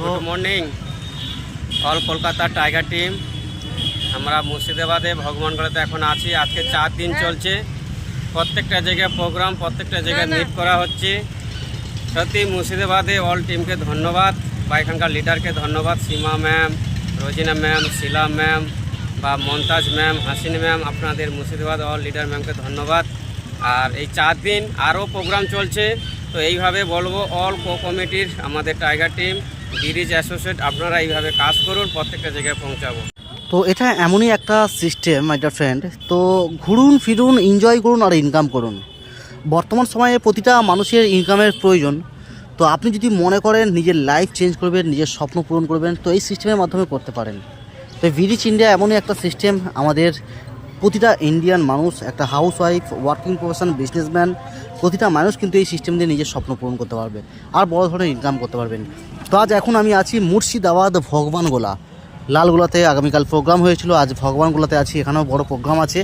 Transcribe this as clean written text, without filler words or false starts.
Good morning all Kolkata tiger team. আমরা মুর্শিদাবাদে ভগবানগড়াতে এখন আছি। আজকে 4 দিন চলছে, প্রত্যেকটা জায়গায় প্রোগ্রাম, প্রত্যেকটা জায়গায় মিট করা হচ্ছে। সত্যি মুর্শিদাবাদে অল টিমকে ধন্যবাদ বা এখানকার লিডারকে ধন্যবাদ, সীমা ম্যাম, রোজিনা ম্যাম, শিলা ম্যাম বা মমতাজ ম্যাম, হাসিন ম্যাম, আপনাদের মুর্শিদাবাদ অল লিডার ম্যামকে ধন্যবাদ। আর এই 4 দিন আরও প্রোগ্রাম চলছে, তো এইভাবে বলবো অল কমিটির আমাদের টাইগার টিম ব্রিজ অ্যাসোসিয়েট, আপনারা এইভাবে কাজ করুন, প্রত্যেকটা জায়গায় পৌঁছাবো। তো এটা এমনই একটা সিস্টেম মাই ডিয়ার ফ্রেন্ড। তো ঘুরুন ফিরুন, এনজয় করুন আর ইনকাম করুন। বর্তমান সময়ে প্রতিটা মানুষের ইনকামের প্রয়োজন। তো আপনি যদি মনে করেন নিজের লাইফ চেঞ্জ করবেন, নিজের স্বপ্ন পূরণ করবেন, তো এই সিস্টেমের মাধ্যমে করতে পারেন। তো ভিরিচ ইন্ডিয়া এমনই একটা সিস্টেম, আমাদের প্রতিটা ইন্ডিয়ান মানুষ, একটা house wife, working profession, businessman, প্রতিটা মানুষ কিন্তু এই সিস্টেম দিয়ে নিজের স্বপ্ন পূরণ করতে পারবে আর বড় ধরনের ইনকাম করতে পারবেন। তো আজ এখন আমি আছি মুর্শিদাবাদ ভগবানগোলা, লালগোলাতে আগামীকাল প্রোগ্রাম হয়েছিল, আজ ভগবানগোলাতে আছি, এখানেও বড় প্রোগ্রাম আছে।